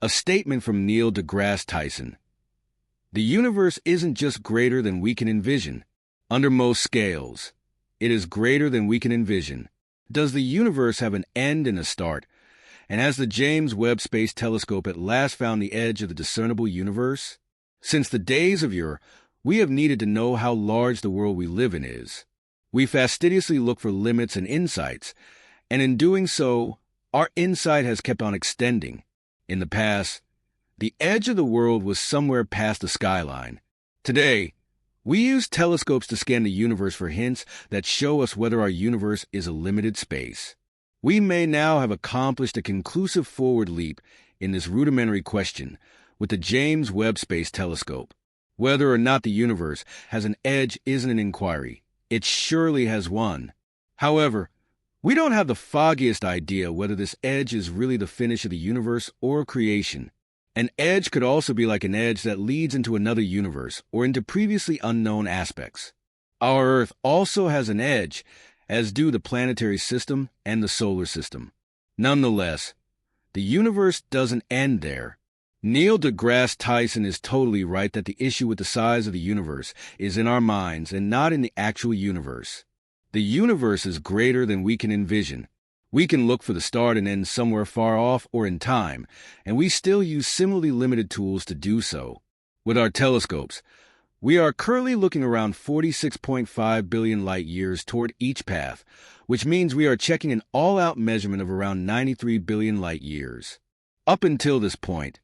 A statement from Neil deGrasse Tyson. The universe isn't just greater than we can envision. Under most scales, it is greater than we can envision. Does the universe have an end and a start? And has the James Webb Space Telescope at last found the edge of the discernible universe? Since the days of yore, we have needed to know how large the world we live in is. We fastidiously look for limits and insights, and in doing so, our insight has kept on extending. In the past, the edge of the world was somewhere past the skyline. Today, we use telescopes to scan the universe for hints that show us whether our universe is a limited space. We may now have accomplished a conclusive forward leap in this rudimentary question with the James Webb Space Telescope. Whether or not the universe has an edge isn't an inquiry. It surely has one. However, we don't have the foggiest idea whether this edge is really the finish of the universe or creation. An edge could also be like an edge that leads into another universe or into previously unknown aspects. Our Earth also has an edge, as do the planetary system and the solar system. Nonetheless, the universe doesn't end there. Neil deGrasse Tyson is totally right that the issue with the size of the universe is in our minds and not in the actual universe. The universe is greater than we can envision. We can look for the start and end somewhere far off or in time, and we still use similarly limited tools to do so. With our telescopes, we are currently looking around 46.5 billion light-years toward each path, which means we are checking an all-out measurement of around 93 billion light-years. Up until this point,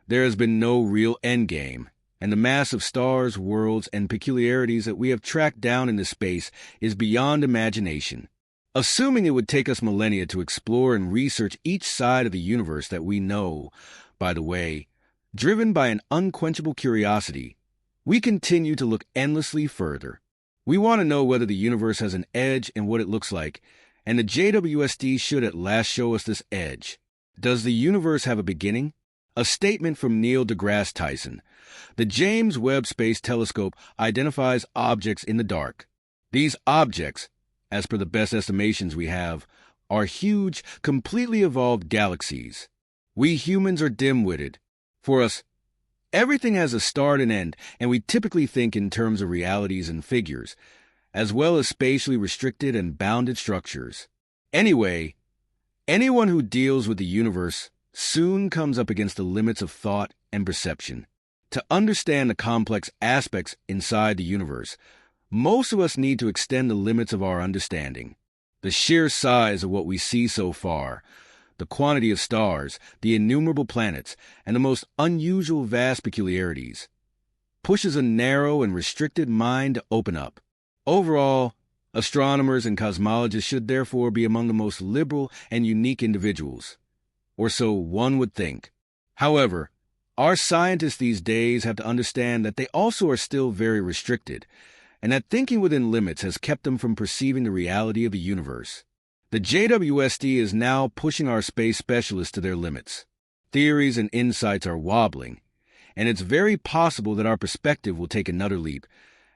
there has been no real endgame, and the mass of stars, worlds, and peculiarities that we have tracked down in this space is beyond imagination. Assuming it would take us millennia to explore and research each side of the universe that we know, by the way, driven by an unquenchable curiosity, we continue to look endlessly further. We want to know whether the universe has an edge and what it looks like, and the JWST should at last show us this edge. Does the universe have a beginning? A statement from Neil deGrasse Tyson. The James Webb Space Telescope identifies objects in the dark. These objects, as per the best estimations we have, are huge, completely evolved galaxies. We humans are dim-witted. For us, everything has a start and end, and we typically think in terms of realities and figures, as well as spatially restricted and bounded structures. Anyway, anyone who deals with the universe soon comes up against the limits of thought and perception. To understand the complex aspects inside the universe, most of us need to extend the limits of our understanding. The sheer size of what we see so far, the quantity of stars, the innumerable planets, and the most unusual vast peculiarities, pushes a narrow and restricted mind to open up. Overall, astronomers and cosmologists should therefore be among the most liberal and unique individuals, or so one would think. However, our scientists these days have to understand that they also are still very restricted, and that thinking within limits has kept them from perceiving the reality of the universe. The JWST is now pushing our space specialists to their limits. Theories and insights are wobbling, and it's very possible that our perspective will take another leap,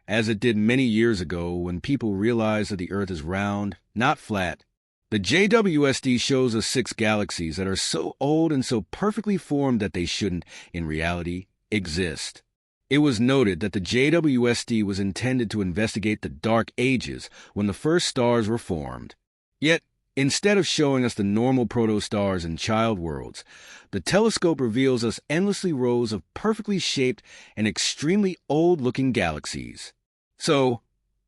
as it did many years ago when people realized that the Earth is round, not flat. The JWST shows us 6 galaxies that are so old and so perfectly formed that they shouldn't, in reality, exist. It was noted that the JWST was intended to investigate the Dark Ages when the first stars were formed. Yet, instead of showing us the normal protostars and child worlds, the telescope reveals us endlessly rows of perfectly shaped and extremely old-looking galaxies. So,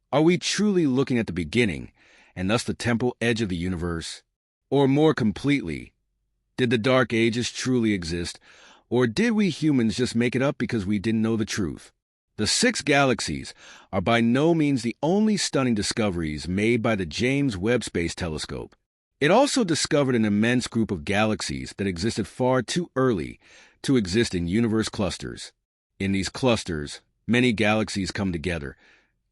are we truly looking at the beginning, and thus the temporal edge of the universe? Or more completely, did the Dark Ages truly exist, or did we humans just make it up because we didn't know the truth? The 6 galaxies are by no means the only stunning discoveries made by the James Webb Space Telescope. It also discovered an immense group of galaxies that existed far too early to exist in universe clusters. In these clusters, many galaxies come together,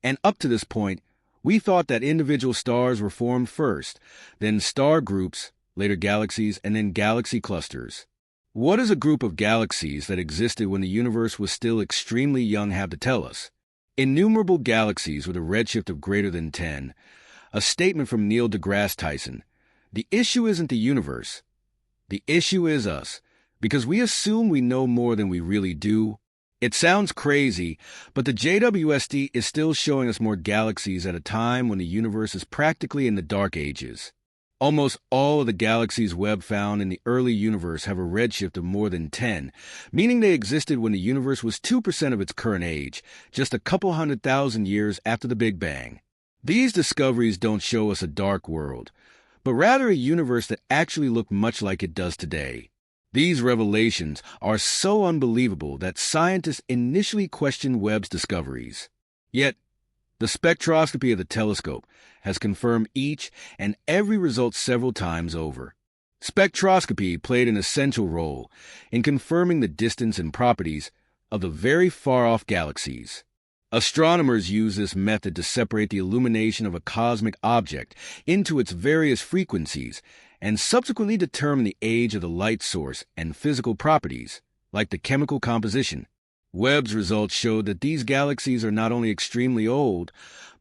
and up to this point, we thought that individual stars were formed first, then star groups, later galaxies, and then galaxy clusters. What does a group of galaxies that existed when the universe was still extremely young have to tell us? Innumerable galaxies with a redshift of greater than 10. A statement from Neil deGrasse Tyson. The issue isn't the universe. The issue is us. because we assume we know more than we really do. It sounds crazy, but the JWST is still showing us more galaxies at a time when the universe is practically in the dark ages. Almost all of the galaxies Webb found in the early universe have a redshift of more than 10, meaning they existed when the universe was 2% of its current age, just a couple 100,000 years after the Big Bang. These discoveries don't show us a dark world, but rather a universe that actually looked much like it does today. These revelations are so unbelievable that scientists initially questioned Webb's discoveries. Yet, the spectroscopy of the telescope has confirmed each and every result several times over. Spectroscopy played an essential role in confirming the distance and properties of the very far-off galaxies. Astronomers use this method to separate the illumination of a cosmic object into its various frequencies and subsequently determine the age of the light source and physical properties, like the chemical composition. Webb's results showed that these galaxies are not only extremely old,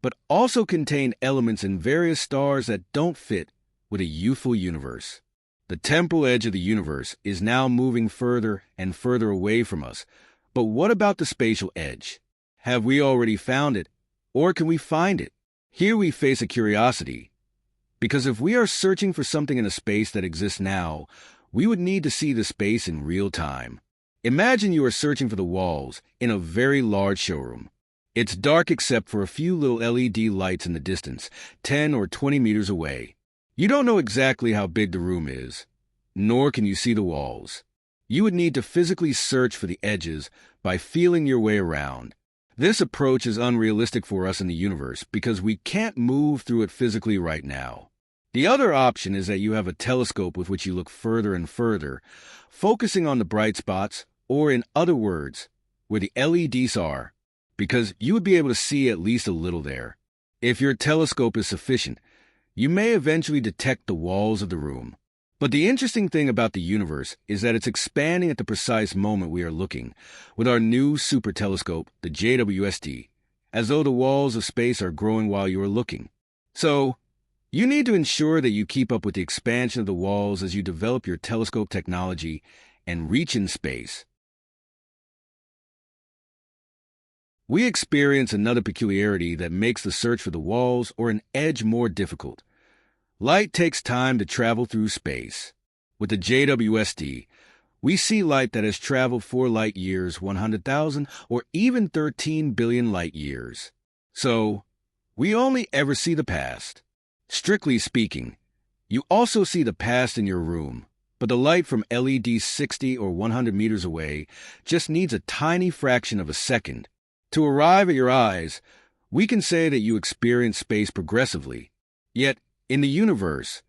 but also contain elements in various stars that don't fit with a youthful universe. The temporal edge of the universe is now moving further and further away from us, but what about the spatial edge? Have we already found it, or can we find it? Here we face a curiosity, because if we are searching for something in a space that exists now, we would need to see the space in real time. Imagine you are searching for the walls in a very large showroom. It's dark except for a few little LED lights in the distance, 10 or 20 meters away. You don't know exactly how big the room is, nor can you see the walls. You would need to physically search for the edges by feeling your way around. This approach is unrealistic for us in the universe because we can't move through it physically right now. The other option is that you have a telescope with which you look further and further, focusing on the bright spots, or in other words, where the LEDs are, because you would be able to see at least a little there. If your telescope is sufficient, you may eventually detect the walls of the room. But the interesting thing about the universe is that it's expanding at the precise moment we are looking, with our new super telescope, the JWST, as though the walls of space are growing while you are looking. So, you need to ensure that you keep up with the expansion of the walls as you develop your telescope technology and reach in space. We experience another peculiarity that makes the search for the walls or an edge more difficult. Light takes time to travel through space. With the JWST, we see light that has traveled 4 light years, 100,000, or even 13 billion light years. So, we only ever see the past. Strictly speaking, you also see the past in your room, but the light from LEDs 60 or 100 meters away just needs a tiny fraction of a second. To arrive at your eyes, we can say that you experience space progressively. Yet, in the universe,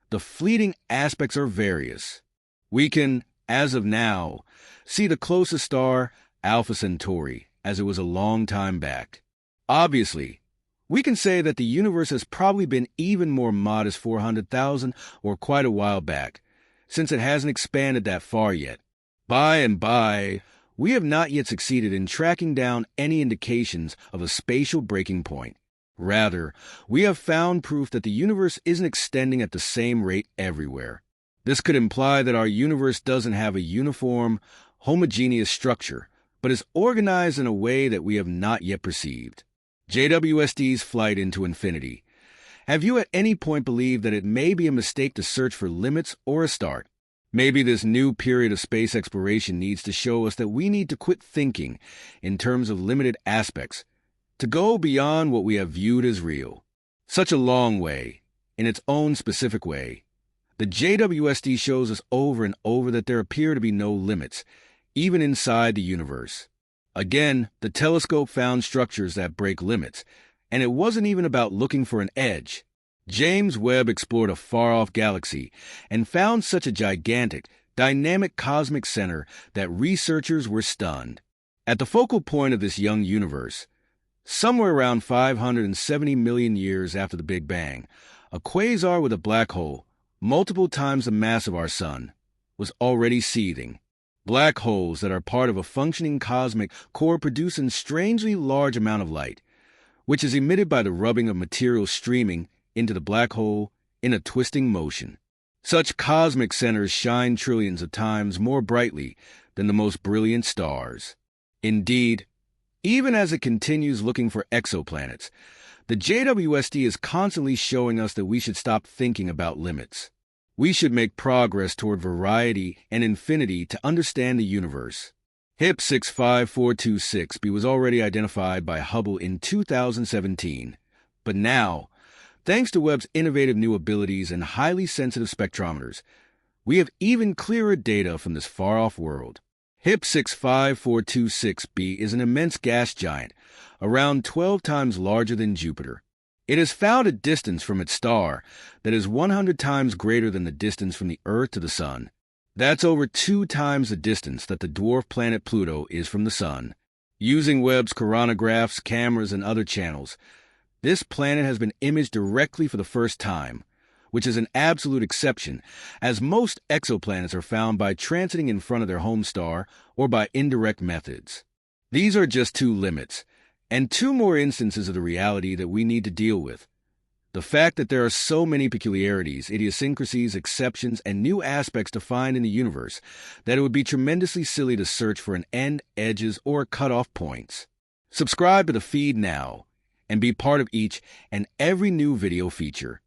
the fleeting aspects are various. We can, as of now, see the closest star, Alpha Centauri, as it was a long time back. Obviously, we can say that the universe has probably been even more modest 400,000 or quite a while back, since it hasn't expanded that far yet. By and by, we have not yet succeeded in tracking down any indications of a spatial breaking point. Rather, we have found proof that the universe isn't extending at the same rate everywhere. This could imply that our universe doesn't have a uniform, homogeneous structure, but is organized in a way that we have not yet perceived. JWST's flight into infinity. Have you at any point believed that it may be a mistake to search for limits or a start? Maybe this new period of space exploration needs to show us that we need to quit thinking in terms of limited aspects, to go beyond what we have viewed as real. Such a long way, in its own specific way. The JWST shows us over and over that there appear to be no limits, even inside the universe. Again, the telescope found structures that break limits, and it wasn't even about looking for an edge. James Webb explored a far-off galaxy and found such a gigantic, dynamic cosmic center that researchers were stunned. At the focal point of this young universe, somewhere around 570 million years after the Big Bang, a quasar with a black hole, multiple times the mass of our Sun, was already seething. Black holes that are part of a functioning cosmic core produce a strangely large amount of light, which is emitted by the rubbing of material streaming into the black hole in a twisting motion. Such cosmic centers shine trillions of times more brightly than the most brilliant stars. Indeed, even as it continues looking for exoplanets, the JWST is constantly showing us that we should stop thinking about limits. We should make progress toward variety and infinity to understand the universe. HIP 65426b was already identified by Hubble in 2017, but now, thanks to Webb's innovative new abilities and highly sensitive spectrometers, we have even clearer data from this far-off world. HIP 65426b is an immense gas giant, around 12 times larger than Jupiter. It has found a distance from its star that is 100 times greater than the distance from the Earth to the Sun. That's over 2 times the distance that the dwarf planet Pluto is from the Sun. Using Webb's coronagraphs, cameras, and other channels, this planet has been imaged directly for the first time, which is an absolute exception, as most exoplanets are found by transiting in front of their home star or by indirect methods. These are just 2 limits, and 2 more instances of the reality that we need to deal with. The fact that there are so many peculiarities, idiosyncrasies, exceptions, and new aspects to find in the universe that it would be tremendously silly to search for an end, edges, or cutoff points. Subscribe to the feed now and be part of each and every new video feature.